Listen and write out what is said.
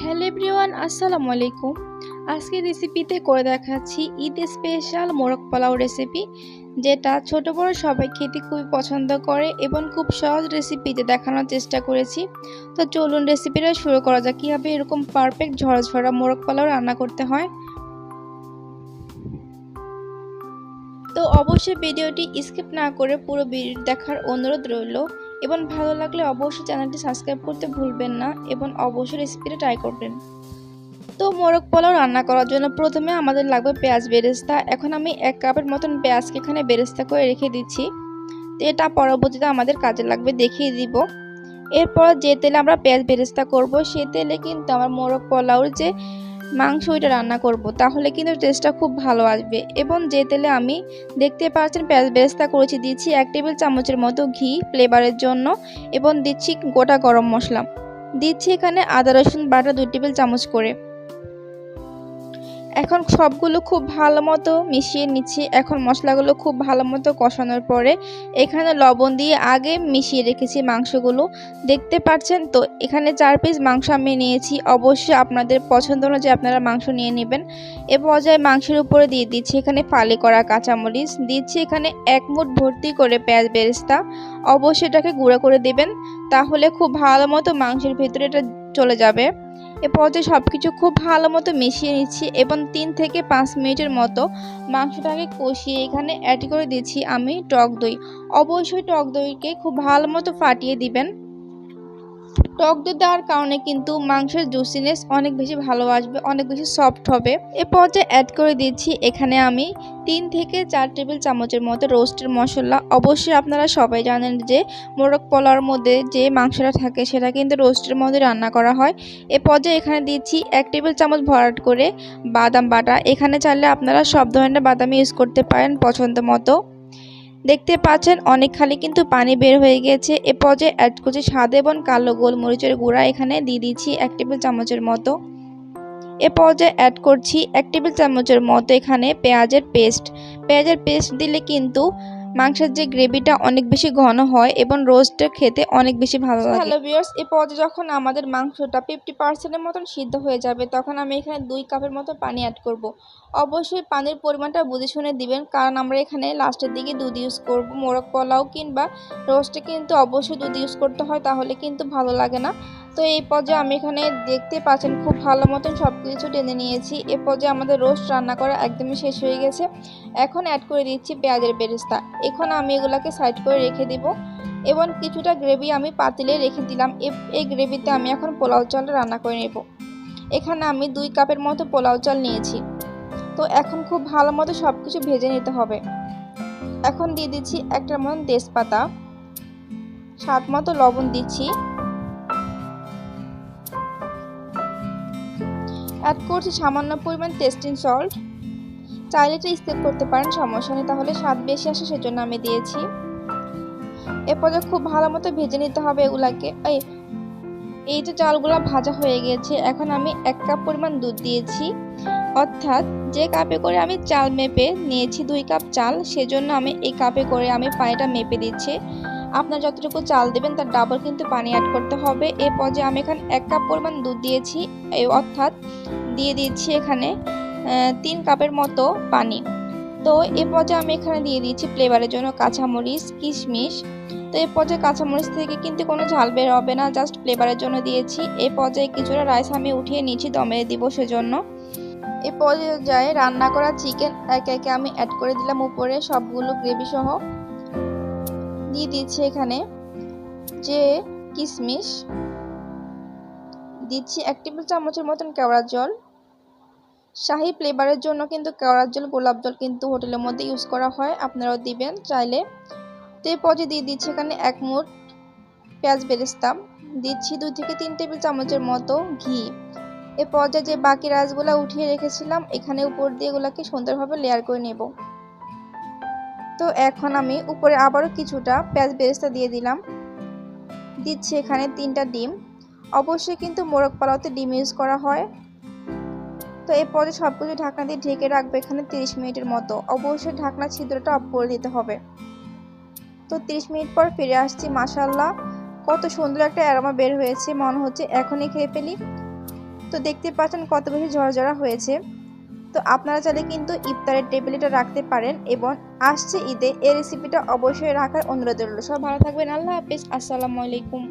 Hello everyone, আসসালামু আলাইকুম। আজকে রেসিপিতে করে দেখাচ্ছি ঈদ স্পেশাল মোরগ পোলাও রেসিপি, যেটা ছোট বড় সবাই খেতে খুবই পছন্দ করে এবং খুব সহজ রেসিপিতে দেখানোর চেষ্টা করেছি। তো চলুন রেসিপিটা শুরু করা যাক, কীভাবে এরকম পারফেক্ট ঝরঝরা মোরগ পোলাও রান্না করতে হয়। তো অবশ্যই ভিডিওটি স্কিপ না করে পুরো ভিডিও দেখার অনুরোধ রইল এবং ভালো লাগলে অবশ্যই চ্যানেলটি সাবস্ক্রাইব করতে ভুলবেন না এবং অবশ্যই রেসিপিটা ট্রাই করবেন। তো মোরগ পোলাও রান্না করার জন্য প্রথমে আমাদের লাগবে পেঁয়াজ বেরেস্তা। এখন আমি 1 কাপের মতন পেঁয়াজকে এখানে বেরেস্তা করে রেখে দিচ্ছি। তো এটা পরবর্তীতে আমাদের কাজে লাগবে, দেখিয়ে দিব। এরপর যে তেলে আমরা পেঁয়াজ বেরেস্তা করব সেই তেলে কিন্তু আমার মোরগ পোলাওর যে মাংস ওইটা রান্না করব, তাহলে কিন্তু টেস্টটা খুব ভালো আসবে। এবং যে তেলে আমি দেখতে পাচ্ছেন পেঁয়াজ বেরেস্তা করেছি, দিচ্ছি 1 টেবিল চামচের মতো ঘি ফ্লেভারের জন্য এবং দিচ্ছি গোটা গরম মশলা, দিচ্ছি এখানে আদা রসুন বাটা 2 টেবিল চামচ করে। এখন সবগুলো খুব ভালো মতো মিশিয়ে নিচ্ছি। এখন মশলাগুলো খুব ভালো মতো কষানোর পরে এখানে লবণ দিয়ে আগে মিশিয়ে রেখেছি মাংসগুলো, দেখতে পাচ্ছেন। তো এখানে 4 পিস মাংস আমি নিয়েছি। অবশ্যই আপনাদের পছন্দ অনুযায়ী আপনারা মাংস নিয়ে নেবেন। এ পর্যায়ে মাংসের উপরে দিয়ে দিচ্ছি এখানে ফালি করা কাঁচামরিচ, দিচ্ছি এখানে 1 মুঠ ভর্তি করে পেঁয়াজ বেরেস্তা। অবশ্যই এটাকে গুঁড়া করে দেবেন, তাহলে খুব ভালো মতো মাংসের ভিতরে এটা চলে যাবে। এ পর্যায়ে সবকিছু খুব ভালো মতো মিশিয়ে নিচ্ছি এবং 3 থেকে 5 মিনিটের মতো মাংসটাকে কষিয়ে এখানে অ্যাড করে দিচ্ছি আমি টক দই। অবশ্যই টক দইকে খুব ভালো মতো ফাটিয়ে দিবেন। টক দই দেওয়ার কারণে কিন্তু মাংসের জুসিনেস অনেক বেশি ভালো আসবে, অনেক বেশি সফট হবে। এ পর্যায়ে অ্যাড করে দিচ্ছি এখানে আমি 3 থেকে 4 টেবিল চামচের মতো রোস্টের মশলা। অবশ্যই আপনারা সবাই জানেন যে মোরগ পোলাওর মধ্যে যে মাংসটা থাকে সেটা কিন্তু রোস্টের মধ্যে রান্না করা হয়। এ পর্যায়ে এখানে দিচ্ছি 1 টেবিল চামচ ভরাট করে বাদাম বাটা। এখানে চাইলে আপনারা সব ধরনের বাদাম ইউজ করতে পারেন পছন্দ মতো। দেখতে পাচ্ছেন অনেক খালি কিন্তু পানি বের হয়ে গেছে। এ পর্যায়ে অ্যাড করছি স্বাদ এবং কালো গোলমরিচের গুঁড়া, এখানে দিয়ে দিচ্ছি 1 টেবিল চামচের মতো। এ পর্যায়ে অ্যাড করছি 1 টেবিল চামচের মতো এখানে পেঁয়াজের পেস্ট দিলে কিন্তু মাংসের যে গ্রেভিটা অনেক বেশি ঘন হয় এবং রোস্টটা খেতে অনেক বেশি ভালো লাগে। হ্যালো ভিউয়ার্স, এ পর্যায়ে যখন আমাদের মাংসটা 50% মতন সিদ্ধ হয়ে যাবে, তখন আমি এখানে 2 কাপের মতো পানি অ্যাড করব। অবশ্যই পানির পরিমাণটা বুঝে শুনে দিবেন, কারণ আমরা এখানে লাস্টের দিকে দুধ ইউজ করব। মোরগ পোলাও কিংবা রোস্টে কিন্তু অবশ্যই দুধ ইউজ করতে হয়, তাহলে কিন্তু ভালো লাগে না। তো এই পর্যায়ে আমি এখানে দেখতে পাচ্ছেন খুব ভালো মতন সব কিছু টেনে নিয়েছি। এ পর্যায়ে আমাদের রোস্ট রান্না করা একদমই শেষ হয়ে গেছে। এখন অ্যাড করে দিচ্ছি পেঁয়াজের বেরেস্তা। এখন আমি এগুলাকে সাইড করে রেখে দিব এবং কিছুটা গ্রেভি আমি পাতিলে রেখে দিলাম। এই গ্রেভিতে আমি এখন পোলাও চাল রান্না করে নেব। এখানে আমি 2 কাপের মতো পোলাও চাল নিয়েছি। তো এখন খুব ভালো মতো সব কিছু ভেজে নিতে হবে। এখন দিয়ে দিচ্ছি 1টার মতন তেজপাতা, স্বাদ মতো লবণ দিচ্ছি, অ্যাড করছি সামান্য পরিমাণ টেস্টিং সল্ট। চাইলে এটা স্কিপ করতে পারেন, সমস্যা নেই, তাহলে স্বাদ বেশি আসে সেজন্য আমি দিয়েছি। এরপরে খুব ভালো মতো ভেজে নিতে হবে এগুলাকে। এই যে চালগুলো ভাজা হয়ে গেছে, এখন আমি 1 কাপ পরিমাণ দুধ দিয়েছি। অর্থাৎ যে কাপে করে আমি চাল মেপে নিয়েছি 2 কাপ চাল, সেজন্য আমি এই কাপে করে আমি পানিটা মেপে দিচ্ছি। আপনার যতটুকু চাল দেবেন তার ডাবল কিন্তু পানি অ্যাড করতে হবে। এই পর্যায়ে আমি এখানে 1 কাপ পরিমাণ দুধ দিয়েছি, অর্থাৎ দিয়ে দিচ্ছি এখানে 3 কাপের মতো পানি। তো এই পর্যায়ে আমি এখানে দিয়ে দিচ্ছি ফ্লেভারের জন্য কাঁচামরিচ, কিশমিশ। তো এই পর্যায়ে কাঁচামরিচ থেকে কিন্তু কোনো ঝাল বের হবে না, জাস্ট ফ্লেভারের জন্য দিয়েছি। এই পর্যায়ে কিছুটা রাইস আমি উঠিয়ে নিচ্ছি দমে দিব সেজন্য। এই পর্যায়ে রান্না করা চিকেন একে একে আমি অ্যাড করে দিলাম উপরে, সবগুলো গ্রেভি সহ। দিয়ে দিচ্ছি এখানে যে কিশমিশ, দিচ্ছি 1 টেবিল চামচের মতন কেওড়ার জল। শাহি ফ্লেভারের জন্য কিন্তু কেওড়ার জল, গোলাপ জল কিন্তু হোটেলের মধ্যে ইউজ করা হয়, আপনারাও দিবেন চাইলে। তো এই পর্যায়ে দিয়ে দিচ্ছি এখানে 1 মুঠ পেঁয়াজ বেরেস্তা, দিচ্ছি 2 থেকে 3 টেবিল চামচের মতো ঘি। এ পর্যায়ে যে বাকি রাইসগুলো উঠিয়ে রেখেছিলাম এখানে উপর দিয়ে এগুলাকে সুন্দরভাবে লেয়ার করে নেব। তো এখন আমি উপরে আবারও কিছুটা পেঁয়াজ বেরেস্তা দিয়ে দিলাম, দিচ্ছি এখানে 3টা ডিম। অবশ্যই কিন্তু মোরগ পোলাওতে ডিম ইউজ করা হয়। তো এই পর্যায়ে সবকিছু ঢাকনা দিয়ে ঢেকে রাখবো এখানে 30 মিনিটের মতো। অবশ্যই ঢাকনা ছিদ্রটা অফ করে দিতে হবে। তো 30 মিনিট পর ফিরে আসছি। মাশাআল্লাহ, কত সুন্দর একটা অ্যারোমা বের হয়েছে, মনে হচ্ছে এখনই খেয়ে ফেলি। তো দেখতে পাচ্ছেন কত বেশি ঝরঝরা হয়েছে। তো আপনারা চাইলে কিন্তু ইফতারের টেবিলে এটা রাখতে পারেন এবং আসছে ঈদে এই রেসিপিটা অবশ্যই রাখার অনুরোধ রইল। সব ভালো থাকবেন। আল্লাহ হাফেজ। আসসালামু আলাইকুম।